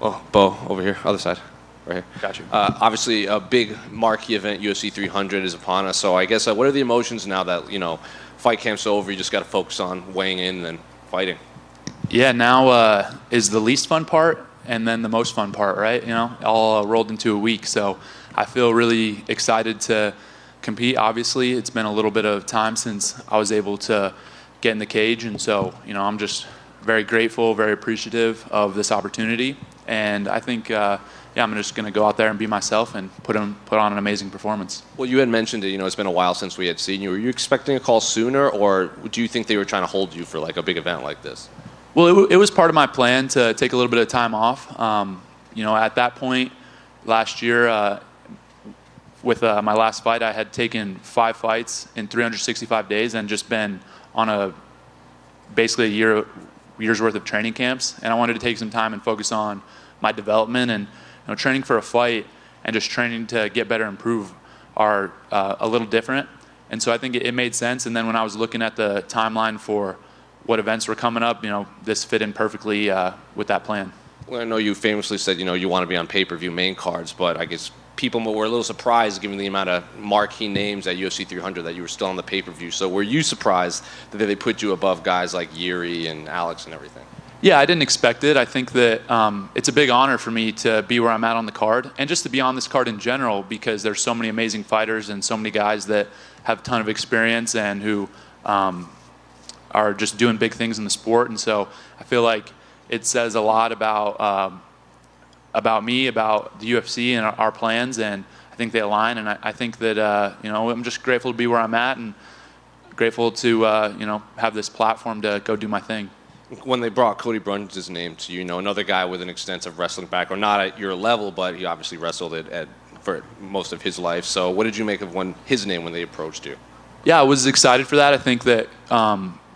Oh, Bo, over here, other side, right here. Got you. Obviously, a big marquee event, UFC 300, is upon us. So I guess what are the emotions now that fight camp's over? You just got to focus on weighing in and fighting. Yeah, now is the least fun part and then the most fun part, right? All rolled into a week. So I feel really excited to compete. Obviously, it's been a little bit of time since I was able to get in the cage, and so I'm just very grateful, very appreciative of this opportunity. And I think, I'm just going to go out there and be myself and put on an amazing performance. Well, you had mentioned it. It's been a while since we had seen you. Were you expecting a call sooner, or do you think they were trying to hold you for like a big event like this? Well, it was part of my plan to take a little bit of time off. At that point last year, with my last fight, I had taken 5 fights in 365 days and just been on basically a year's worth of training camps. And I wanted to take some time and focus on my development, and training for a fight and just training to get better and improve are a little different. And so I think it made sense. And then when I was looking at the timeline for what events were coming up, this fit in perfectly with that plan. Well, I know you famously said, you want to be on pay-per-view main cards, but I guess people were a little surprised given the amount of marquee names at UFC 300 that you were still on the pay-per-view. So were you surprised that they put you above guys like Yuri and Alex and everything? Yeah, I didn't expect it. I think that it's a big honor for me to be where I'm at on the card, and just to be on this card in general, because there's so many amazing fighters and so many guys that have a ton of experience and who are just doing big things in the sport. And so I feel like it says a lot about me, about the UFC and our plans, and I think they align. And I think that I'm just grateful to be where I'm at, and grateful to have this platform to go do my thing. When they brought Cody Brunge's name to you, another guy with an extensive wrestling background, not at your level, but he obviously wrestled for most of his life. So what did you make of his name when they approached you? Yeah, I was excited for that. I think that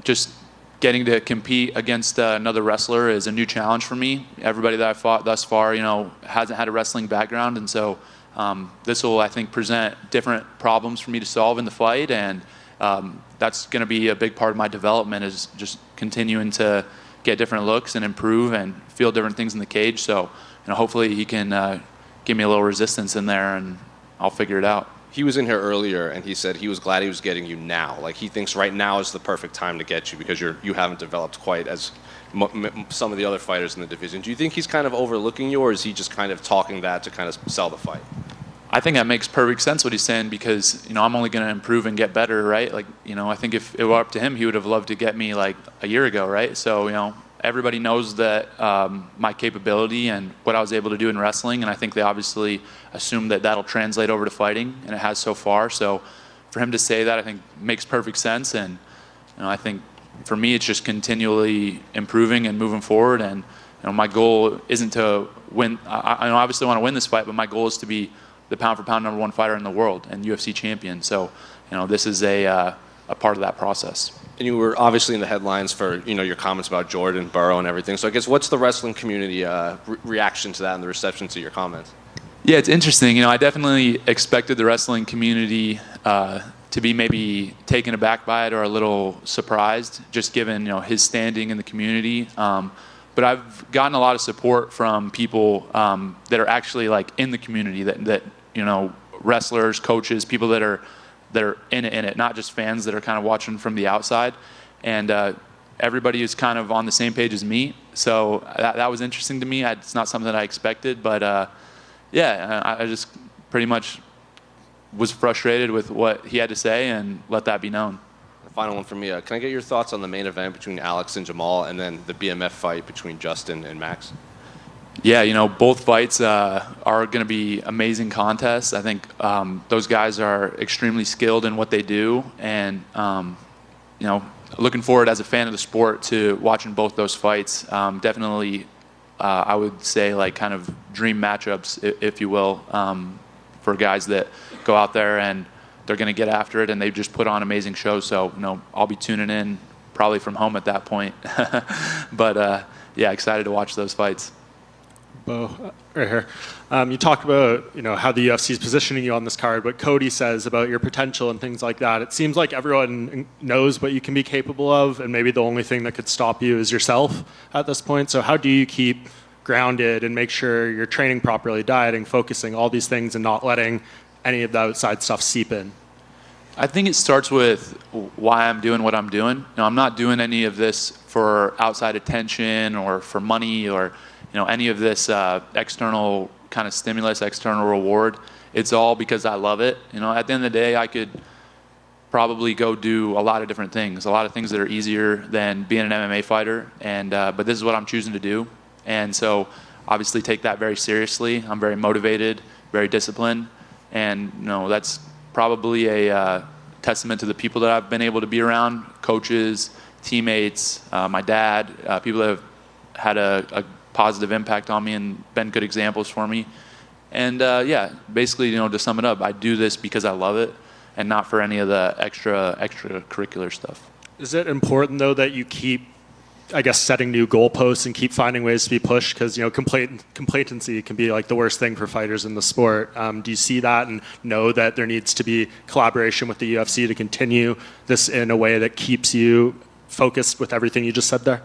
just getting to compete against another wrestler is a new challenge for me. Everybody that I've fought thus far, hasn't had a wrestling background, and so this will, I think, present different problems for me to solve in the fight, and that's going to be a big part of my development, is just continuing to get different looks and improve and feel different things in the cage. So, hopefully he can give me a little resistance in there, and I'll figure it out. He was in here earlier, and he said he was glad he was getting you now. Like, he thinks right now is the perfect time to get you because you haven't developed quite as some of the other fighters in the division. Do you think he's kind of overlooking you, or is he just kind of talking that to kind of sell the fight? I think that makes perfect sense what he's saying, because I'm only going to improve and get better, right? Like, I think if it were up to him, he would have loved to get me like a year ago, right? So everybody knows that my capability and what I was able to do in wrestling, and I think they obviously assume that that'll translate over to fighting, and it has so far. So for him to say that, I think makes perfect sense, and I think for me it's just continually improving and moving forward. And my goal isn't to win. I obviously want to win this fight, but my goal is to be the pound-for-pound #1 fighter in the world and UFC champion. So, this is a part of that process. And you were obviously in the headlines for, your comments about Jordan, Burrow, and everything. So I guess what's the wrestling community reaction to that and the reception to your comments? Yeah, it's interesting. I definitely expected the wrestling community to be maybe taken aback by it or a little surprised, just given, his standing in the community. But I've gotten a lot of support from people that are actually like in the community, that wrestlers, coaches, people that are in it, not just fans that are kind of watching from the outside. And everybody is kind of on the same page as me. So that was interesting to me. It's not something that I expected, but I just pretty much was frustrated with what he had to say and let that be known. Final one from me. Can I get your thoughts on the main event between Alex and Jamal, and then the BMF fight between Justin and Max? Yeah, both fights are going to be amazing contests. I think those guys are extremely skilled in what they do, and looking forward as a fan of the sport to watching both those fights. Definitely, I would say like kind of dream matchups, if you will, for guys that go out there and they're going to get after it, and they've just put on amazing shows. So, I'll be tuning in probably from home at that point. But, excited to watch those fights. Bo, right here. You talked about, how the UFC is positioning you on this card, what Cody says about your potential and things like that. It seems like everyone knows what you can be capable of, and maybe the only thing that could stop you is yourself at this point. So how do you keep grounded and make sure you're training properly, dieting, focusing, all these things, and not letting any of the outside stuff seep in? I think it starts with why I'm doing what I'm doing. You know, I'm not doing any of this for outside attention or for money or, you know, any of this external kind of stimulus, external reward. It's all because I love it. You know, at the end of the day, I could probably go do a lot of different things, a lot of things that are easier than being an MMA fighter. And but this is what I'm choosing to do. And so obviously take that very seriously. I'm very motivated, very disciplined. And, you know, that's probably a testament to the people that I've been able to be around, coaches, teammates, my dad, people that have had a positive impact on me and been good examples for me. And yeah, basically, you know, to sum it up, I do this because I love it and not for any of the extracurricular stuff. Is it important, though, that you keep, I guess, setting new goalposts and keep finding ways to be pushed? Because, you know, complacency can be like the worst thing for fighters in the sport. Do you see that and know that there needs to be collaboration with the UFC to continue this in a way that keeps you focused with everything you just said there?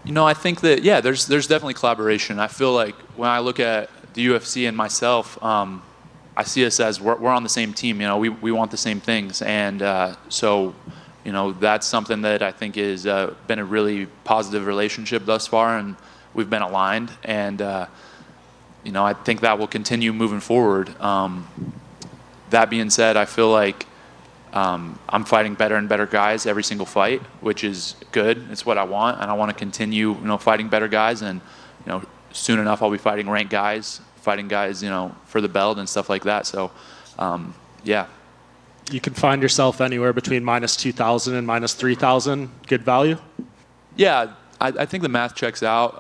You know, I think that, yeah, there's definitely collaboration. I feel like when I look at the UFC and myself, I see us as we're on the same team. You know, we want the same things. And so, you know, that's something that I think has been a really positive relationship thus far, and we've been aligned. And, you know, I think that will continue moving forward. That being said, I feel like I'm fighting better and better guys every single fight, which is good. It's what I want, and I want to continue, you know, fighting better guys. And, you know, soon enough I'll be fighting ranked guys, fighting guys, you know, for the belt and stuff like that. So, yeah. You can find yourself anywhere between minus 2,000 and minus 3,000. Good value? Yeah, I think the math checks out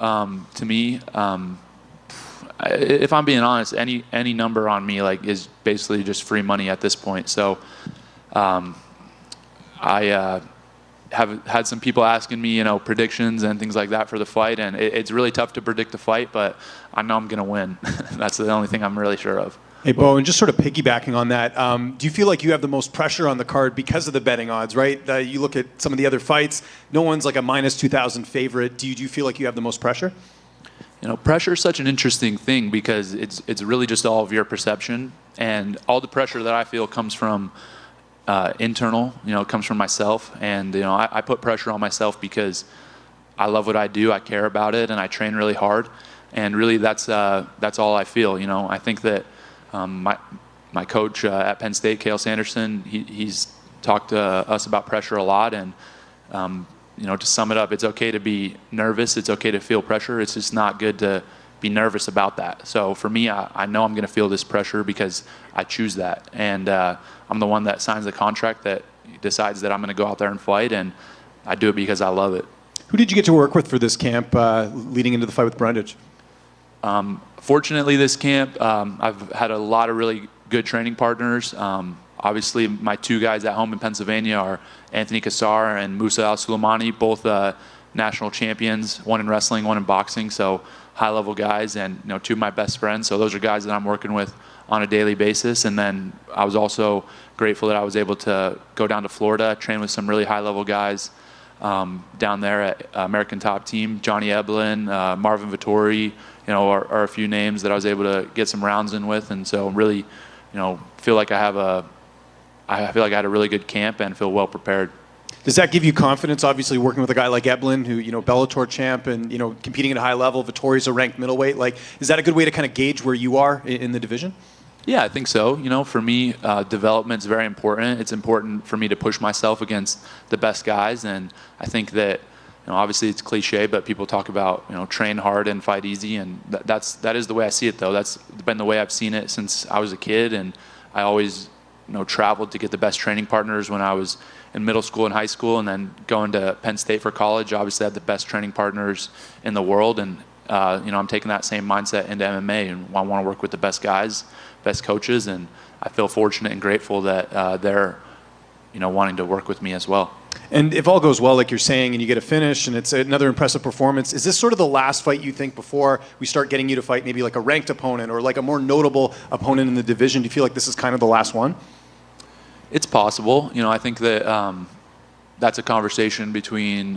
to me. If I'm being honest, any number on me like is basically just free money at this point. So I have had some people asking me, you know, predictions and things like that for the fight, and it's really tough to predict the fight, but I know I'm going to win. That's the only thing I'm really sure of. Hey, Bo, and just sort of piggybacking on that, do you feel like you have the most pressure on the card because of the betting odds, right? You look at some of the other fights, no one's like a minus 2,000 favorite. Do you feel like you have the most pressure? You know, pressure is such an interesting thing because it's really just all of your perception, and all the pressure that I feel comes from internal. You know, it comes from myself, and you know, I put pressure on myself because I love what I do, I care about it, and I train really hard, and really that's all I feel. You know, I think that my coach at Penn State, Cale Sanderson, he's talked to us about pressure a lot, and you know, to sum it up, it's okay to be nervous. It's okay to feel pressure. It's just not good to be nervous about that. So for me, I know I'm going to feel this pressure because I choose that. And I'm the one that signs the contract that decides that I'm going to go out there and fight, and I do it because I love it. Who did you get to work with for this camp leading into the fight with Brundage? Fortunately, this camp, I've had a lot of really good training partners. Obviously, my two guys at home in Pennsylvania are Anthony Cassar and Musa Al-Suleimani, both national champions, one in wrestling, one in boxing, so high-level guys, and you know, two of my best friends. So those are guys that I'm working with on a daily basis. And then I was also grateful that I was able to go down to Florida, train with some really high-level guys down there at American Top Team. Johnny Eblin, Marvin Vittori, you know, are a few names that I was able to get some rounds in with. And so really, you know, feel like I had a really good camp and feel well prepared. Does that give you confidence, obviously, working with a guy like Eblin, who, you know, Bellator champ and, you know, competing at a high level, Vittori's a ranked middleweight? Like, is that a good way to kind of gauge where you are in the division? Yeah, I think so. You know, for me, development's very important. It's important for me to push myself against the best guys. And I think that, you know, obviously it's cliche, but people talk about, you know, train hard and fight easy. And that is the way I see it, though. That's been the way I've seen it since I was a kid. And I always, you know, traveled to get the best training partners when I was in middle school and high school, and then going to Penn State for college. Obviously, I had the best training partners in the world, and you know, I'm taking that same mindset into MMA, and I want to work with the best guys, best coaches, and I feel fortunate and grateful that they're, you know, wanting to work with me as well. And if all goes well, like you're saying, and you get a finish, and it's another impressive performance, is this sort of the last fight you think before we start getting you to fight maybe like a ranked opponent or like a more notable opponent in the division? Do you feel like this is kind of the last one? It's possible. You know, I think that that's a conversation between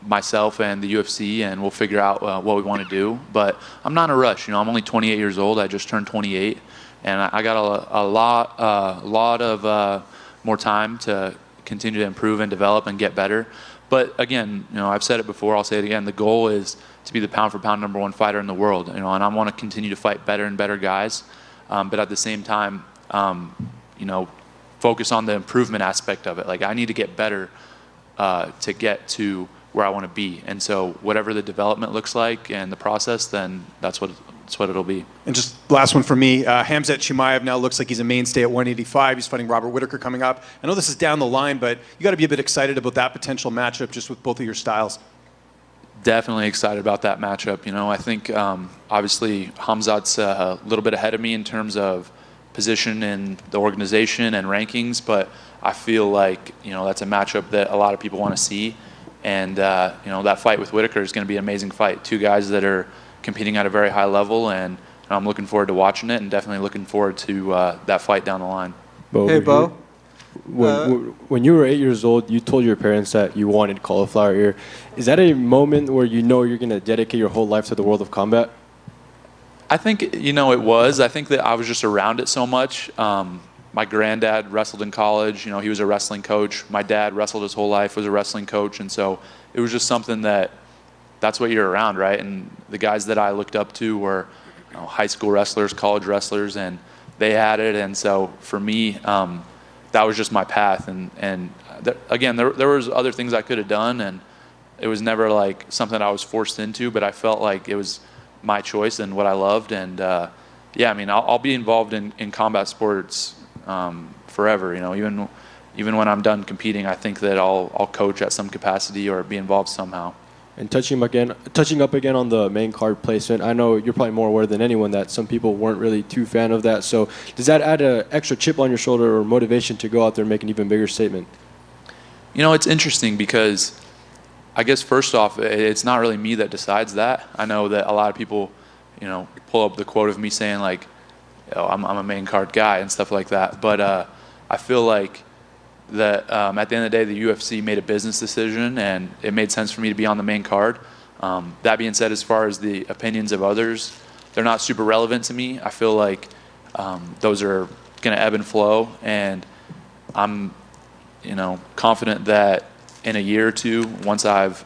myself and the UFC, and we'll figure out what we want to do. But I'm not in a rush. You know, I'm only 28 years old. I just turned 28, and I got a lot of more time to continue to improve and develop and get better. But again, you know, I've said it before. I'll say it again. The goal is to be the pound for pound #1 fighter in the world. You know, and I want to continue to fight better and better guys. But at the same time, you know, focus on the improvement aspect of it. Like, I need to get better to get to where I want to be. And so whatever the development looks like and the process, then that's what it'll be. And just last one for me, Khamzat Chimaev now looks like he's a mainstay at 185. He's fighting Robert Whitaker coming up. I know this is down the line, but you got to be a bit excited about that potential matchup just with both of your styles. Definitely excited about that matchup. You know, I think obviously Khamzat's a little bit ahead of me in terms of position in the organization and rankings, but I feel like, you know, that's a matchup that a lot of people want to see. And, you know, that fight with Whitaker is going to be an amazing fight. Two guys that are competing at a very high level, and I'm looking forward to watching it and definitely looking forward to that fight down the line. Hey, Bo. When you were 8 years old, you told your parents that you wanted cauliflower ear. Is that a moment where you know you're going to dedicate your whole life to the world of combat? I think, you know, it was. I think that I was just around it so much. My granddad wrestled in college. You know, he was a wrestling coach. My dad wrestled his whole life, was a wrestling coach. And so it was just something that's what you're around, right? And the guys that I looked up to were, you know, high school wrestlers, college wrestlers, and they had it. And so for me, that was just my path. And again, there was other things I could have done, and it was never like something I was forced into, but I felt like it was my choice and what I loved. And yeah, I mean, I'll be involved in combat sports forever. You know, even when I'm done competing, I think that I'll coach at some capacity or be involved somehow. And touching up again on the main card placement, I know you're probably more aware than anyone that some people weren't really too fan of that. So does that add an extra chip on your shoulder or motivation to go out there and make an even bigger statement? You know, it's interesting because I guess first off, it's not really me that decides that. I know that a lot of people, you know, pull up the quote of me saying like, oh, I'm a main card guy and stuff like that. But I feel like that at the end of the day, the UFC made a business decision, and it made sense for me to be on the main card. That being said, as far as the opinions of others, they're not super relevant to me. I feel like those are going to ebb and flow, and I'm, you know, confident that in a year or two, once I've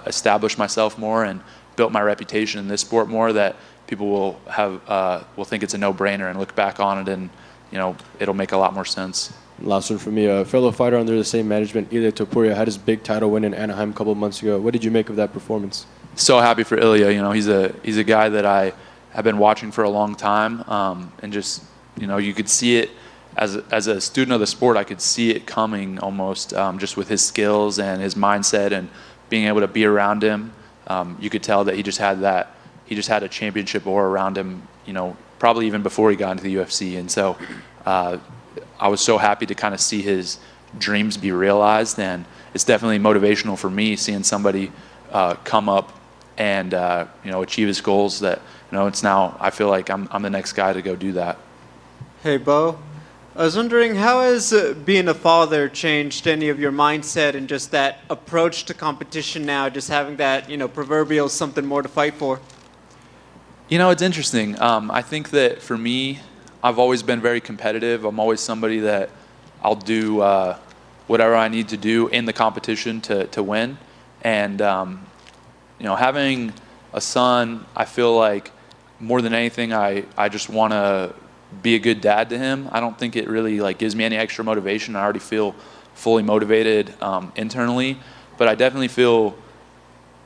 established myself more and built my reputation in this sport more, that people will think it's a no-brainer and look back on it, and, you know, it'll make a lot more sense. Last one for me, a fellow fighter under the same management, Iliatos, had his big title win in Anaheim a couple of months ago. What did you make of that performance? So happy for Ilya. You know, he's a guy that I have been watching for a long time, and just, you know, you could see it as a student of the sport. I could see it coming almost, just with his skills and his mindset and being able to be around him. You could tell that he just had a championship aura around him, you know, probably even before he got into the UFC. And so I was so happy to kind of see his dreams be realized, and it's definitely motivational for me seeing somebody come up and you know, achieve his goals. That, you know, it's now I feel like I'm the next guy to go do that. Hey, Bo. I was wondering, how has being a father changed any of your mindset and just that approach to competition now, just having that, you know, proverbial something more to fight for? You know, it's interesting. I think that for me, I've always been very competitive. I'm always somebody that I'll do whatever I need to do in the competition to win. And, you know, having a son, I feel like more than anything, I just want to be a good dad to him. I don't think it really like gives me any extra motivation. I already feel fully motivated internally, but I definitely feel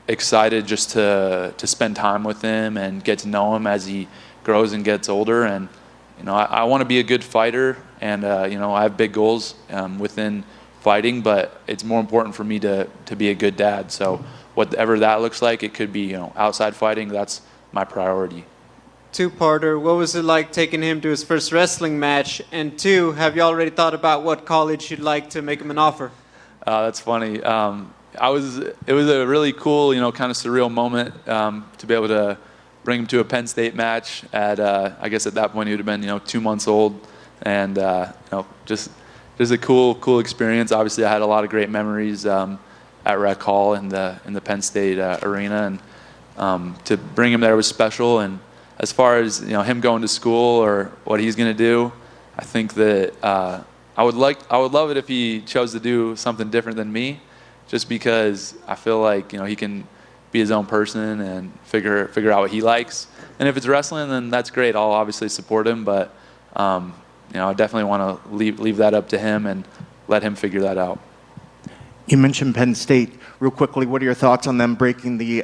excited just to spend time with him and get to know him as he grows and gets older. And, you know, I want to be a good fighter, and you know, I have big goals within fighting, but it's more important for me to be a good dad. So whatever that looks like, it could be, you know, outside fighting. That's my priority. Two-parter, what was it like taking him to his first wrestling match? And two, have you already thought about what college you'd like to make him an offer? That's funny. It was a really cool, you know, kind of surreal moment to be able to bring him to a Penn State match at, I guess at that point he would have been, you know, 2 months old, and you know, just a cool experience. Obviously, I had a lot of great memories at Rec Hall in the Penn State arena, and to bring him there was special. And as far as him going to school or what he's going to do, I think that I would love it if he chose to do something different than me, just because I feel like he can be his own person and figure out what he likes. And if it's wrestling, then that's great. I'll obviously support him, but I definitely want to leave that up to him and let him figure that out. You mentioned Penn State. Real quickly, what are your thoughts on them breaking the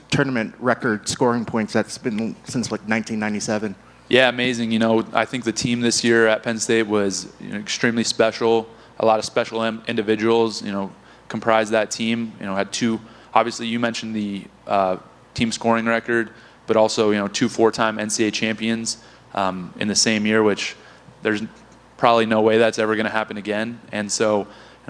tournament record scoring points that's been since like 1997? Yeah, amazing. I think the team this year at Penn State was extremely special. A lot of special individuals, comprised that team. Had two. Obviously, you mentioned the team scoring record, but also two four-time NCAA champions in the same year, which there's probably no way that's ever going to happen again. And so,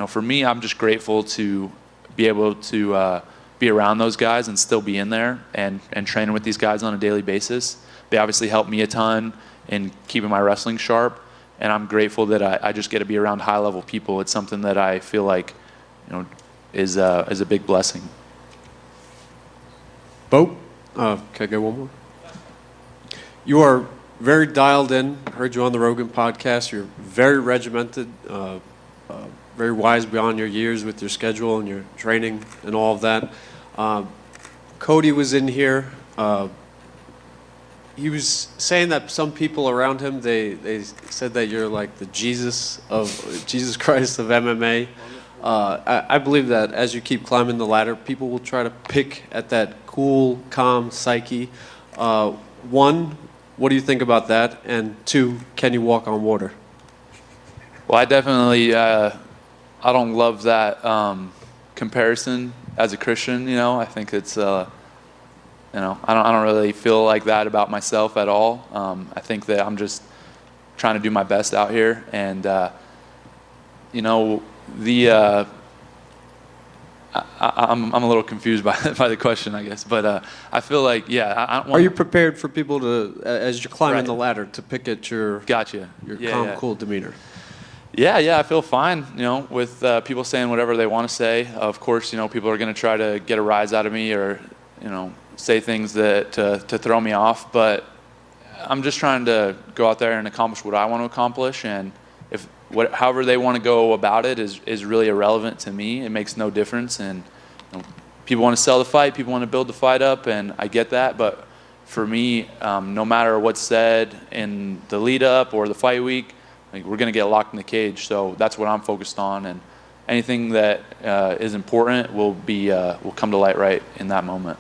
for me, I'm just grateful to be able to be around those guys and still be in there and training with these guys on a daily basis. They obviously help me a ton in keeping my wrestling sharp, and I'm grateful that I just get to be around high-level people. It's something that I feel like is a big blessing. Bo, can I go one more? You are very dialed in. I heard you on the Rogan podcast. You're very regimented, very wise beyond your years with your schedule and your training and all of that. Cody was in here. He was saying that some people around him, they said that you're like the Jesus Christ of MMA. I believe that as you keep climbing the ladder, people will try to pick at that cool, calm psyche. One, what do you think about that? And two, can you walk on water? Well, I definitely I don't love that comparison as a Christian. I think it's I don't really feel like that about myself at all. I think that I'm just trying to do my best out here, and I'm a little confused by the question, I guess, but I feel like Are you prepared for people to, as you're climbing Right. the ladder, to pick at your Gotcha. your Yeah, calm, yeah. cool demeanor? Yeah, I feel fine, with people saying whatever they want to say. Of course, people are going to try to get a rise out of me or, say things that to throw me off. But I'm just trying to go out there and accomplish what I want to accomplish. And however they want to go about it is really irrelevant to me. It makes no difference. And people want to sell the fight, people want to build the fight up, and I get that. But for me, no matter what's said in the lead up or the fight week, we're going to get locked in the cage. So that's what I'm focused on, and anything that is important will come to light right in that moment.